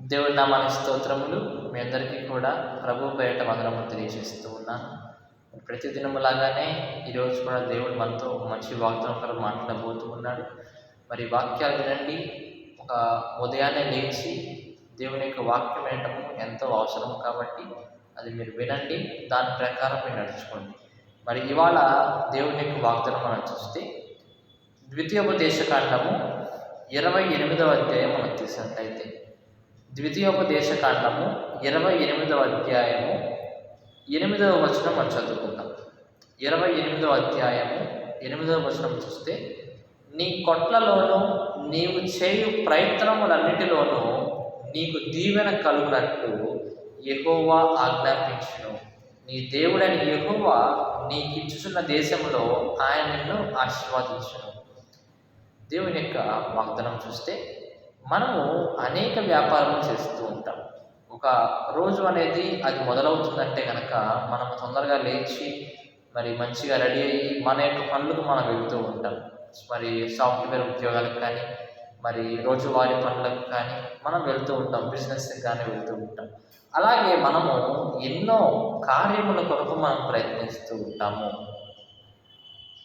దేవుడి నామానికి స్తోత్రములు. మీ అందరికీ కూడా ప్రభు పేరిట వందనములు తెలియజేస్తూ ఉన్నాను. ప్రతి దినములాగానే ఈరోజు కూడా దేవుడు మనతో ఒక మంచి వాగ్దానం మాట్లాడబోతూ ఉన్నాడు. మరి వాక్యాలు వినండి. ఒక ఉదయాన్నే లేచి దేవుని యొక్క వాక్యం వినటము ఎంతో అవసరం కాబట్టి అది మీరు వినండి, దాని ప్రకారం మీరు నడుచుకోండి. మరి ఇవాళ దేవుని యొక్క వాగ్దానం మనం చూస్తే ద్వితీయోపదేశకాండము 28వ అధ్యాయం మనం తీసినట్లయితే ద్వితీయోపదేశకాండము 28వ అధ్యాయము 8వ వచనం మనం చదువుకుందాం. 28వ అధ్యాయము 8వ వచనం చూస్తే, నీ కొట్లలోనూ నీవు చేయు ప్రయత్నములన్నిటిలోనూ నీకు దీవెన కలుగునట్లు యెహోవా ఆజ్ఞాపించును. నీ దేవుడైన యెహోవా నీకిచ్చుచున్న దేశంలో ఆయన నిన్ను ఆశీర్వదించును. దేవుని యొక్క వాగ్దానం చూస్తే మనము అనేక వ్యాపారం చేస్తూ ఉంటాం. ఒక రోజు అనేది అది మొదలవుతుందంటే కనుక మనం తొందరగా లేచి మరి మంచిగా రెడీ అయ్యి మన యొక్క పనులకు మనం వెళ్తూ ఉంటాం. మరి సాఫ్ట్వేర్ ఉద్యోగాలకు కానీ, మరి రోజువారీ పనులకు కానీ మనం వెళ్తూ ఉంటాం, బిజినెస్కి కానీ వెళ్తూ ఉంటాం. అలాగే మనము ఎన్నో కార్యముల కొరకు మనం ప్రయత్నిస్తూ ఉంటాము.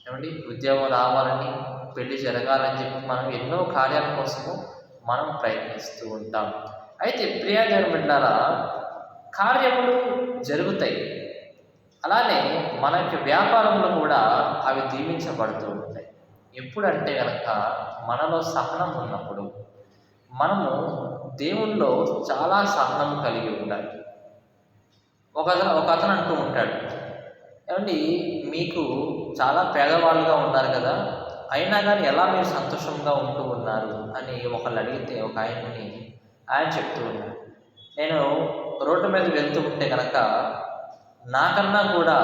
ఏమండి, ఉద్యోగం రావాలని, పెళ్లి జరగాలని చెప్పి మనం ఎన్నో కార్యాల కోసము మనం ప్రయత్నిస్తూ ఉంటాం. అయితే ప్రియ దేవుని బిడ్డలారా, కార్యములు జరుగుతాయి. అలానే మన యొక్క వ్యాపారంలో కూడా అవి దీవించబడుతూ ఉంటాయి. ఎప్పుడంటే కనుక మనలో సహనం ఉన్నప్పుడు, మనము దేవుల్లో చాలా సహనం కలిగి ఉండాలి. ఒక అతను అంటూ ఉంటాడు, ఏమండి మీకు చాలా పేదవాళ్ళుగా ఉన్నారు కదా, అయినా కానీ ఎలా మీరు సంతోషంగా ఉంటూ ఉన్నారు అని ఒకళ్ళు అడిగితే ఒక ఆయన చెప్తూ ఉన్నాడు, నేను రోడ్డు మీద వెళ్తూ ఉంటే కనుక నాకన్నా కూడా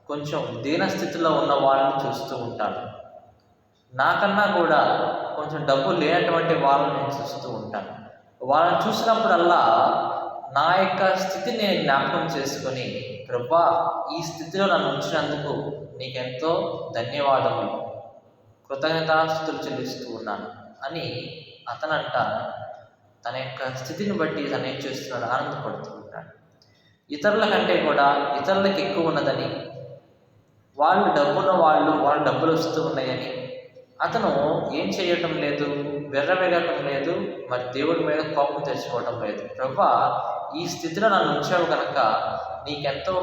కొంచెం దీనస్థితిలో ఉన్న వాళ్ళని చూస్తూ ఉంటాను. నాకన్నా కూడా కొంచెం డబ్బు లేనటువంటి వాళ్ళని నేను చూస్తూ ఉంటాను. వాళ్ళని చూసినప్పుడల్లా నా యొక్క స్థితిని నేను జ్ఞాపకం చేసుకొని, ప్రభువా ఈ స్థితిలో నన్ను ఉంచినందుకు నీకెంతో ధన్యవాదములు, కృతజ్ఞతాస్తుతులు చెల్లిస్తూ ఉన్నాను అని అతనంట తన యొక్క స్థితిని బట్టి తను ఏం చేస్తున్నాడు, ఆనందపడుతూ ఉంటాడు. ఇతరుల కంటే కూడా ఇతరులకు ఎక్కువ ఉన్నదని, వాళ్ళు డబ్బులు వస్తూ ఉన్నాయని అతను ఏం చేయటం లేదు, వెర్రవేగటం లేదు, మరి దేవుడి మీద కోపం తెచ్చుకోవటం లేదు. ప్రభువా ఈ స్థితిలో నన్ను ఉంచావు కనుక నీకెంతో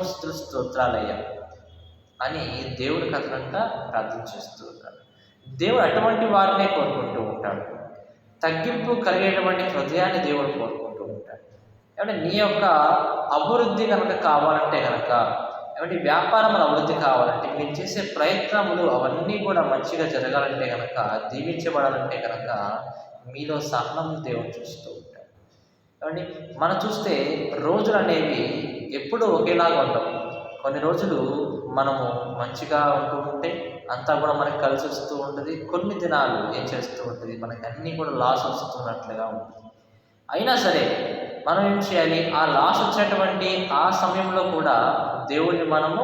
స్తోత్రాలయ్యా అని దేవుడికి అతనంట ప్రార్థన చేస్తూ ఉంటాడు. దేవుడు అటువంటి వారినే కోరుకుంటూ ఉంటాడు. తగ్గింపు కలిగేటువంటి హృదయాన్ని దేవుడు కోరుకుంటూ ఉంటాడు. ఏమంటే నీ యొక్క అభివృద్ధి కనుక కావాలంటే కనుక, ఏమంటే వ్యాపారముల అభివృద్ధి కావాలంటే, మీరు చేసే ప్రయత్నములు అవన్నీ కూడా మంచిగా జరగాలంటే కనుక, దీవించబడాలంటే కనుక మీలో సహనం దేవుడు చూస్తూ ఉంటాడు. ఏమండి మనం చూస్తే రోజులు అనేవి ఎప్పుడూ ఒకేలాగా ఉండవు. కొన్ని రోజులు మనము మంచిగా ఉంటూ ఉంటే అంతా కూడా మనకి కలిసి వస్తూ ఉంటుంది. కొన్ని దినాలు ఏం చేస్తూ ఉంటుంది, మనకి అన్నీ కూడా లాస్ వస్తున్నట్లుగా ఉంటుంది. అయినా సరే మనం ఏం చేయాలి, ఆ లాస్ వచ్చేటువంటి ఆ సమయంలో కూడా దేవుడిని మనము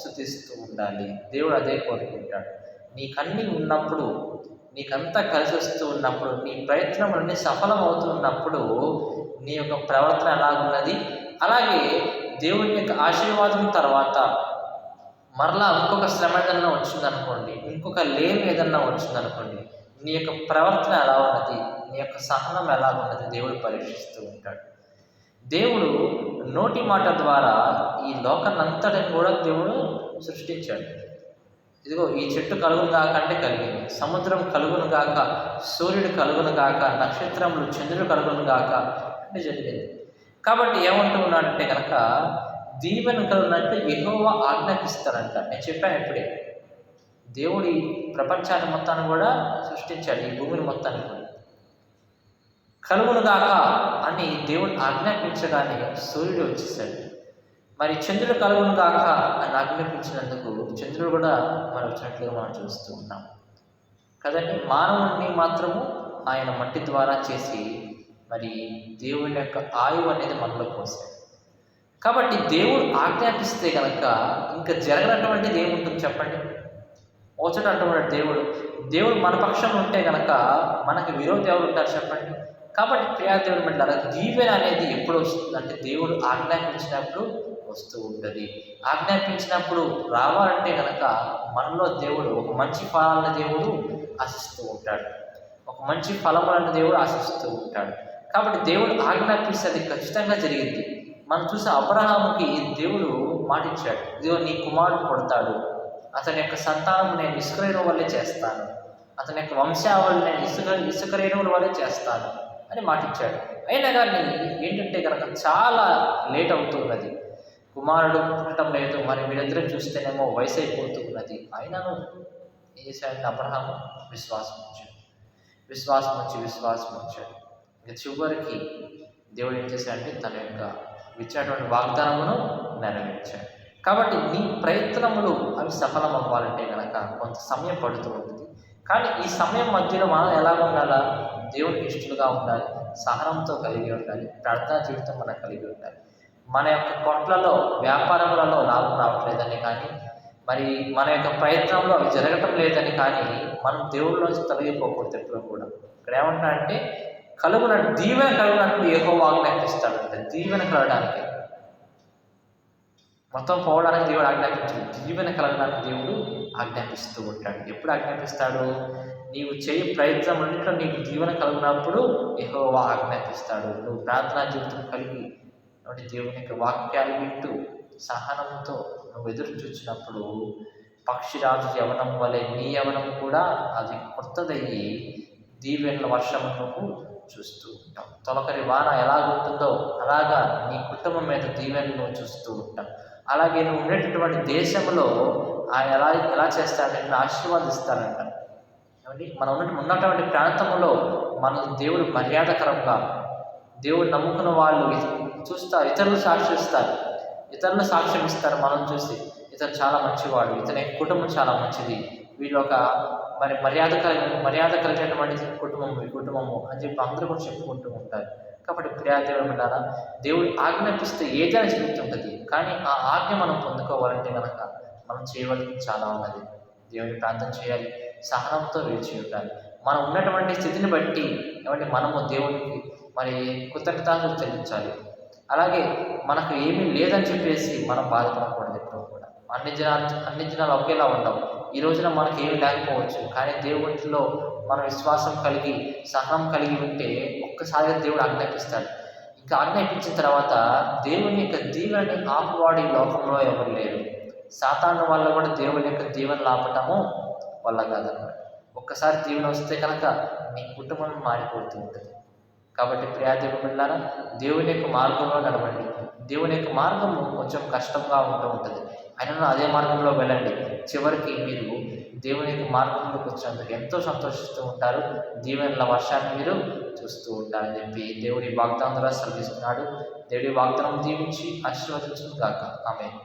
స్తుతిస్తూ ఉండాలి. దేవుడు అదే కోరుకుంటాడు. నీకన్నీ ఉన్నప్పుడు, నీకంతా కలిసి వస్తూ ఉన్నప్పుడు, నీ ప్రయత్నములన్నీ సఫలమవుతున్నప్పుడు నీ యొక్క ప్రవర్తన ఎలాగున్నది, అలాగే దేవుని యొక్క ఆశీర్వాదం తర్వాత మరలా ఇంకొక శ్రమ ఏదన్నా వచ్చిందనుకోండి, ఇంకొక లేమి ఏదన్నా వచ్చిందనుకోండి, నీ యొక్క ప్రవర్తన ఎలా ఉన్నది, నీ యొక్క సహనం ఎలా ఉన్నది దేవుడు పరీక్షిస్తూ ఉంటాడు. దేవుడు నోటి మాట ద్వారా ఈ లోకాన్నంతటిని కూడా దేవుడు సృష్టించాడు. ఇదిగో ఈ చెట్టు కలుగును గాక అంటే కలిగింది, సముద్రం కలుగును గాక, సూర్యుడు కలుగును గాక, నక్షత్రములు చంద్రుడు కలుగును గాక అంటే జరిగింది. కాబట్టి ఏమంటూ ఉన్నాడంటే కనుక, దీవెన కలుగునంటే యెహోవా ఆజ్ఞాపిస్తాడంట. నేను చెప్పాను ఇప్పుడే, దేవుడి ప్రపంచాన్ని మొత్తాన్ని కూడా సృష్టించాడు, ఈ భూమిని మొత్తాన్ని కూడా. కలుగును గాక అని దేవుడు ఆజ్ఞాపించగానే సూర్యుడు వచ్చేసాడు. మరి చంద్రుడు కలుగును గాక అని ఆజ్ఞాపించినందుకు చంద్రుడు కూడా మనం వచ్చినట్లుగా మనం చూస్తూ ఉన్నాం కదండి. మానవుడిని మాత్రము ఆయన మట్టి ద్వారా చేసి మరి దేవుని యొక్క ఆయువు అనేది మనలో పోసాడు. కాబట్టి దేవుడు ఆజ్ఞాపిస్తే కనుక ఇంకా జరగనటువంటిది ఏముంటుంది చెప్పండి. ఓచట అంటున్నాడు దేవుడు మన పక్షంలో ఉంటే కనుక మనకి విరోధి ఎవరు ఉంటారు చెప్పండి. కాబట్టి ప్రియా దేవుడు అంటారా, దీవెన అనేది ఎప్పుడు వస్తుంది అంటే దేవుడు ఆజ్ఞాపించినప్పుడు వస్తూ ఉంటుంది. ఆజ్ఞాపించినప్పుడు రావాలంటే కనుక మనలో దేవుడు ఒక మంచి ఫలాలను దేవుడు ఆశిస్తూ ఉంటాడు. ఒక మంచి ఫలములను దేవుడు ఆశిస్తూ ఉంటాడు. కాబట్టి దేవుడు ఆజ్ఞాపిస్తే అది ఖచ్చితంగా జరిగింది. మనం చూసే అబ్రహాముకి దేవుడు మాటిచ్చాడు, ఇదిగో నీ కుమారుడు పుడతాడు, అతని యొక్క సంతానం నేను ఇసుక రేణువుల వల్లే చేస్తాను, అతని యొక్క వంశావళి నేను ఇసుక రేణువుల వల్లే చేస్తాను అని మాటిచ్చాడు. అయినా కానీ ఏంటంటే కనుక చాలా లేట్ అవుతున్నది, కుమారుడు పుట్టడం లేదు. మరి వీళ్ళిద్దరం చూస్తేనేమో వయసు అయిపోతూ ఉన్నది. అయినాను ఏం చేశాడు అబ్రహాము? విశ్వాసం వచ్చాడు. ఇంకా చివరికి దేవుడు ఏం చేశాడంటే తన యొక్క ఇచ్చినటువంటి వాగ్దానమును నెరవేర్చాడు. కాబట్టి నీ ప్రయత్నములు అవి సఫలం అవ్వాలంటే కనుక కొంత సమయం పడుతూ ఉంటుంది. కానీ ఈ సమయం మధ్యలో మనం ఎలా ఉండాలా? దేవునికి ఇష్టలుగా ఉండాలి, సహనంతో కలిగి ఉండాలి, ప్రార్థనా జీవితం మనం కలిగి ఉండాలి. మన యొక్క కొట్లలో వ్యాపారములలో లాభం రావట్లేదని కానీ, మరి మన యొక్క ప్రయత్నంలో అవి జరగటం లేదని కానీ మనం దేవుళ్ళలోంచి తొలగిపోకూడదు ఎప్పుడు కూడా. ఇక్కడ ఏమంటారంటే దీవెన కలుగునట్లు యెహోవా ఆజ్ఞాపిస్తాడంటే, దీవెన కలగడానికి, మొత్తం పోవడానికి దేవుడు ఆజ్ఞాపించాడు, దీవెన కలగడానికి దేవుడు ఆజ్ఞాపిస్తూ ఉంటాడు. ఎప్పుడు ఆజ్ఞాపిస్తాడు? నీవు చేయి ప్రయత్నంలో నీకు దీవెన కలిగినప్పుడు యెహోవా ఆజ్ఞాపిస్తాడు. నువ్వు ప్రార్థనా జీవితం కలిగి కాబట్టి దేవుని యొక్క వాక్యాలు వింటూ సహనంతో నువ్వు ఎదురు చూసినప్పుడు పక్షిరాజు యవనం వలె నీ యవనం కూడా అది కొత్తదయ్యి దీవెనల వర్షము నువ్వు చూస్తూ ఉంటావు. తొలకరి వాన ఎలాగుంటుందో అలాగా నీ కుటుంబం మీద దీవెనలు నువ్వు చూస్తూ ఉంటావు. అలాగే నువ్వు ఉండేటటువంటి దేశంలో ఆయన ఎలా చేస్తాడంటే ఆశీర్వాదిస్తాడంట. ఏమండి, మనం ఉన్నటువంటి ప్రాంతంలో మన దేవుడు మర్యాదకరంగా, దేవుడు నమ్ముకున్న వాళ్ళు చూస్తారు, ఇతరులు సాక్షిస్తారు, ఇతరులు సాక్ష్యం ఇస్తారు. మనం చూసి ఇతను చాలా మంచివాడు, ఇతని కుటుంబం చాలా మంచిది, వీళ్ళు ఒక మరి మర్యాద కలిగినటువంటి కుటుంబము అని చెప్పి అందరూ కూడా చెప్పుకుంటూ ఉంటారు. కాబట్టి ప్రియా దేవుడు బిడ్డారా, దేవుడు ఆజ్ఞాపిస్తే ఏదైనా జరుగుతుంటుంది. కానీ ఆ ఆజ్ఞ మనం పొందుకోవాలంటే కనుక మనం చేయవలసింది చాలా ఉన్నది. దేవుని ప్రార్థన చేయాలి, సహనంతో వేచి ఉండాలి. మనం ఉన్నటువంటి స్థితిని బట్టి ఏమంటే మనము దేవునికి మరి కృతజ్ఞతలు చెల్లించాలి. అలాగే మనకు ఏమీ లేదని చెప్పేసి మనం బాధపడకూడదు ఎప్పుడు కూడా. అన్ని జనాలు ఒకేలా ఉండవు. ఈ రోజున మనకి ఏమి లేకపోవచ్చు, కానీ దేవుడిలో మన విశ్వాసం కలిగి సహనం కలిగి ఉంటే ఒక్కసారిగా దేవుడు ఆజ్ఞాపిస్తాడు. ఇంకా ఆజ్ఞాపించిన తర్వాత దేవుని యొక్క దీవెనని ఆపువాడు ఈ లోకంలో ఎవరు లేరు. సాతాను వల్ల కూడా దేవుని యొక్క దీవెనలు ఆపటము వల్ల కాదన్నమాట. ఒక్కసారి దీవెన వస్తే కనుక నీ కుటుంబం మారిపోతూ ఉంటుంది. కాబట్టి ప్రియా దేవుని బిడ్డలారా, దేవుని యొక్క మార్గంలో నడవండి. దేవుని యొక్క మార్గము కొంచెం కష్టంగా ఉంటూ ఉంటుంది, అయినా అదే మార్గంలో వెళ్ళండి. చివరికి మీరు దేవుని యొక్క మార్గంలోకి వచ్చినందుకు ఎంతో సంతోషిస్తూ ఉంటారు, దీవెనల వర్షాన్ని మీరు చూస్తూ ఉంటారని చెప్పి దేవుడి వాగ్దానం ద్వారా సెలవిస్తున్నాడు. దేవుడి వాగ్దానం దీవించి ఆశీర్వదించును గాక. ఆమేన్.